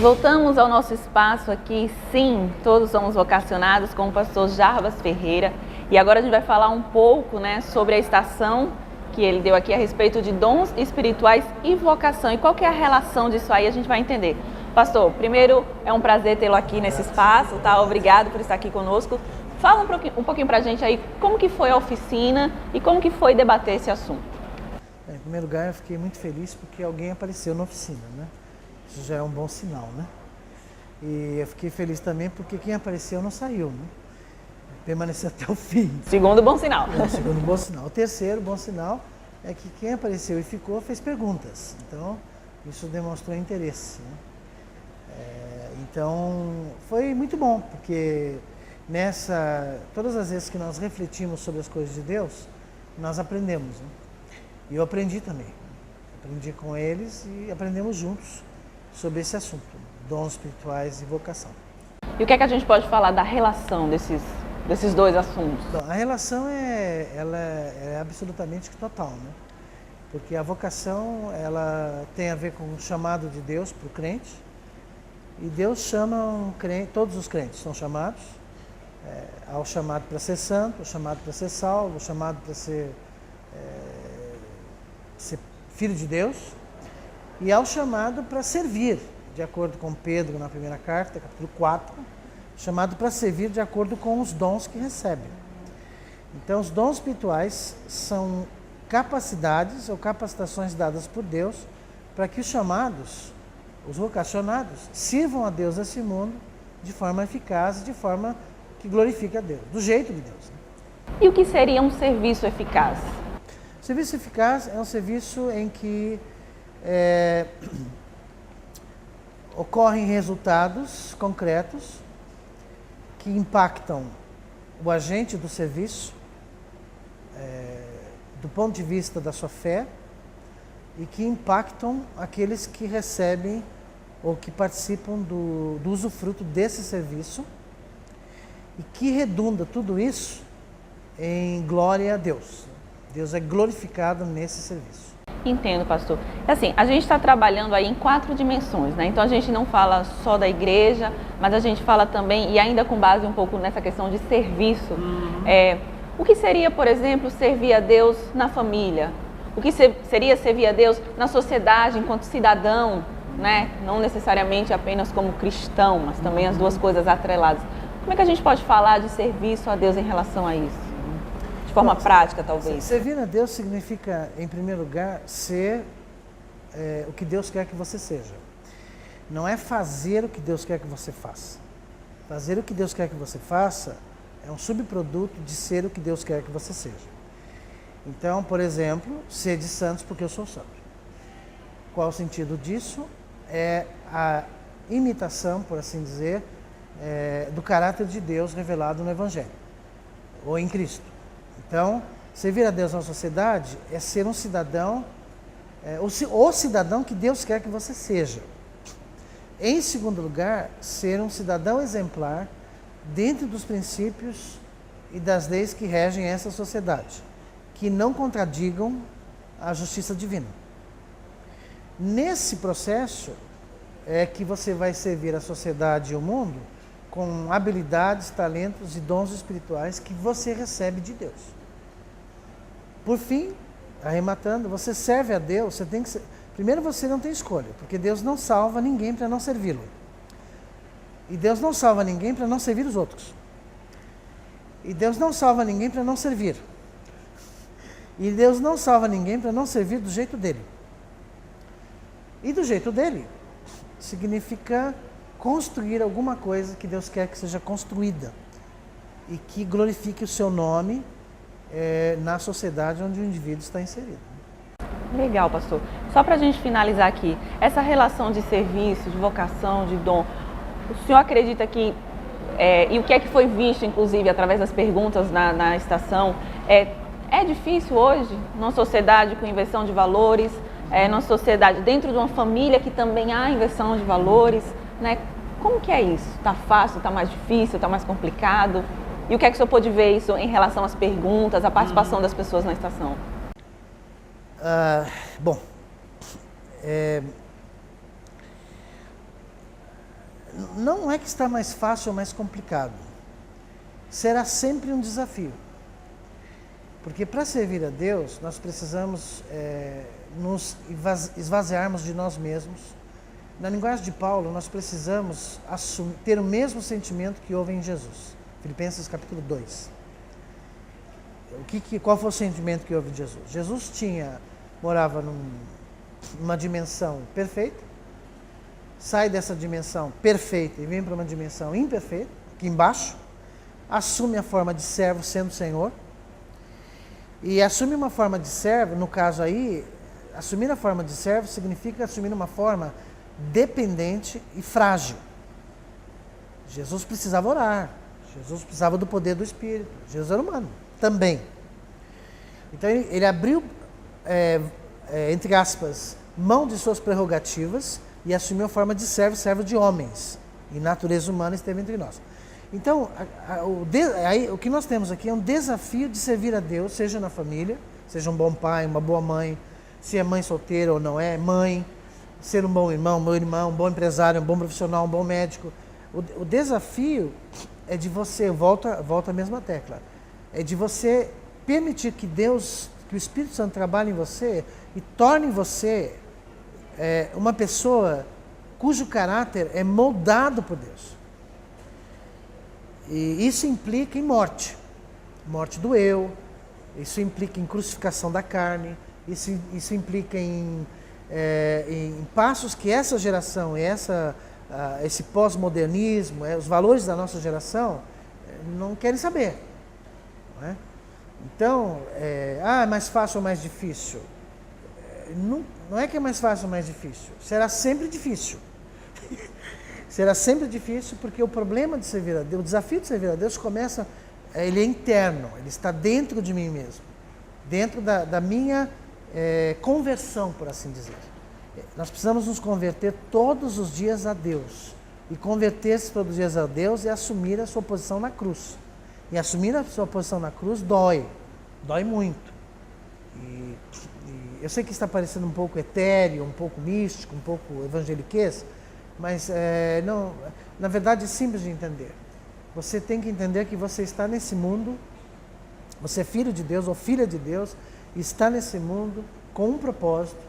voltamos ao nosso espaço aqui. Sim, todos somos vocacionados com o pastor Jarbas Ferreira. E agora a gente vai falar um pouco, sobre a estação que ele deu aqui a respeito de dons espirituais e vocação. E qual que é a relação disso aí, a gente vai entender. Pastor, primeiro é um prazer tê-lo aqui nesse espaço, tá? Obrigado por estar aqui conosco. Fala um pouquinho pra gente aí como que foi a oficina e como que foi debater esse assunto. Em primeiro lugar, eu fiquei muito feliz porque alguém apareceu na oficina, né? Isso já é um bom sinal, né? E eu fiquei feliz também porque quem apareceu não saiu, né? Permaneceu até o fim. Segundo bom sinal. É o segundo bom sinal. O terceiro bom sinal é que quem apareceu e ficou fez perguntas. Então, isso demonstrou interesse, né? Então, foi muito bom, porque todas as vezes que nós refletimos sobre as coisas de Deus, nós aprendemos, né? E eu aprendi também. Aprendi com eles e aprendemos juntos sobre esse assunto, dons espirituais e vocação. E o que é que a gente pode falar da relação desses dois assuntos? Bom, a relação ela é absolutamente total, né? Porque a vocação ela tem a ver com o chamado de Deus para o crente, e Deus chama todos os crentes são chamados ao chamado para ser santo, ao chamado para ser salvo, ao chamado para ser filho de Deus, e ao chamado para servir, de acordo com Pedro na primeira carta, capítulo 4, chamado para servir de acordo com os dons que recebe. Então, os dons espirituais são capacidades ou capacitações dadas por Deus para que os chamados, os vocacionados, sirvam a Deus nesse mundo de forma eficaz, de forma que glorifique a Deus, do jeito de Deus, né? E o que seria um serviço eficaz? O serviço eficaz é um serviço em que ocorrem resultados concretos que impactam o agente do serviço do ponto de vista da sua fé e que impactam aqueles que recebem ou que participam do usufruto desse serviço e que redunda tudo isso em glória a Deus. Deus é glorificado nesse serviço. Entendo, pastor. Assim, a gente está trabalhando aí em 4 dimensões, né? Então a gente não fala só da igreja, mas a gente fala também, e ainda com base um pouco nessa questão de serviço, o que seria, por exemplo, servir a Deus na família? O que seria servir a Deus na sociedade enquanto cidadão, né? Não necessariamente apenas como cristão, mas também as duas coisas atreladas. Como é que a gente pode falar de serviço a Deus em relação a isso? De forma prática, talvez. Servir a Deus significa, em primeiro lugar, ser o que Deus quer que você seja. Não é fazer o que Deus quer que você faça. Fazer o que Deus quer que você faça é um subproduto de ser o que Deus quer que você seja. Então, por exemplo, sede santos porque eu sou santo. Qual o sentido disso? É a imitação, por assim dizer, do caráter de Deus revelado no Evangelho, ou em Cristo. Então, servir a Deus na sociedade é ser um cidadão, o cidadão que Deus quer que você seja. Em segundo lugar, ser um cidadão exemplar dentro dos princípios e das leis que regem essa sociedade, que não contradigam a justiça divina. Nesse processo é que você vai servir a sociedade e o mundo com habilidades, talentos e dons espirituais que você recebe de Deus. Por fim, arrematando, você serve a Deus, você tem que primeiro você não tem escolha, porque Deus não salva ninguém para não servi-lo. E Deus não salva ninguém para não servir os outros. E Deus não salva ninguém para não servir. E Deus não salva ninguém para não servir do jeito dele. E do jeito dele significa construir alguma coisa que Deus quer que seja construída e que glorifique o seu nome na sociedade onde o indivíduo está inserido. Legal, pastor. Só para a gente finalizar aqui, essa relação de serviço, de vocação, de dom, o senhor acredita que, e o que é que foi visto, inclusive, através das perguntas na estação, é difícil hoje, numa sociedade com inversão de valores, numa sociedade dentro de uma família que também há inversão de valores, né? Como que é isso? Está fácil, está mais difícil, está mais complicado? E o que é que o senhor pôde ver isso em relação às perguntas, à participação das pessoas na estação? Bom, não é que está mais fácil ou mais complicado. Será sempre um desafio. Porque para servir a Deus, nós precisamos nos esvaziarmos de nós mesmos. Na linguagem de Paulo, nós precisamos ter o mesmo sentimento que houve em Jesus. Filipenses capítulo 2. Qual foi o sentimento que houve em Jesus? Jesus morava numa dimensão perfeita, sai dessa dimensão perfeita e vem para uma dimensão imperfeita, aqui embaixo, assume a forma de servo sendo Senhor, e assume uma forma de servo, no caso aí, assumir a forma de servo significa assumir uma forma dependente e frágil. Jesus precisava orar, Jesus precisava do poder do Espírito, Jesus era humano também. Então ele abriu, entre aspas, mão de suas prerrogativas e assumiu a forma de servo de homens. E natureza humana esteve entre nós. Então, o que nós temos aqui é um desafio de servir a Deus, seja na família, seja um bom pai, uma boa mãe, se é mãe solteira ou não é, mãe, ser um bom irmão, um bom empresário, um bom profissional, um bom médico. O desafio é de você, volta à mesma tecla, é de você permitir que Deus, que o Espírito Santo trabalhe em você e torne você uma pessoa cujo caráter é moldado por Deus. E isso implica em morte do eu, isso implica em crucificação da carne, isso implica em passos que essa geração, esse pós-modernismo, os valores da nossa geração não querem saber. Não é? Então, é mais fácil ou mais difícil? Não é que é mais fácil ou mais difícil, será sempre difícil. Será sempre difícil porque o problema de servir a Deus, o desafio de servir a Deus começa, ele é interno, ele está dentro de mim mesmo, dentro da minha conversão, por assim dizer. Nós precisamos nos converter todos os dias a Deus. E converter-se todos os dias a Deus é assumir a sua posição na cruz. E assumir a sua posição na cruz dói muito. E eu sei que está parecendo um pouco etéreo, um pouco místico, um pouco evangeliquez, mas não, na verdade é simples de entender. Você tem que entender que você está nesse mundo, você é filho de Deus ou filha de Deus, e está nesse mundo com um propósito.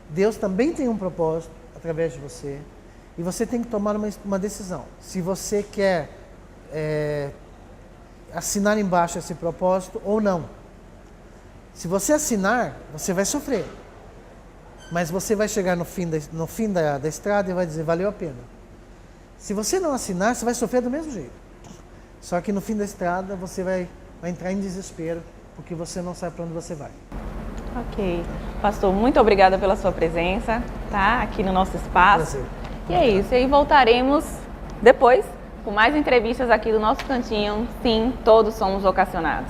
Deus também tem um propósito através de você, e você tem que tomar uma decisão. Se você quer assinar embaixo esse propósito ou não. Se você assinar, você vai sofrer. Mas você vai chegar no fim da estrada e vai dizer, valeu a pena. Se você não assinar, você vai sofrer do mesmo jeito. Só que no fim da estrada você vai entrar em desespero, porque você não sabe para onde você vai. Ok. Pastor, muito obrigada pela sua presença, tá? Aqui no nosso espaço. Prazer. E é isso. E aí voltaremos depois com mais entrevistas aqui do nosso cantinho. Sim, todos somos vocacionados.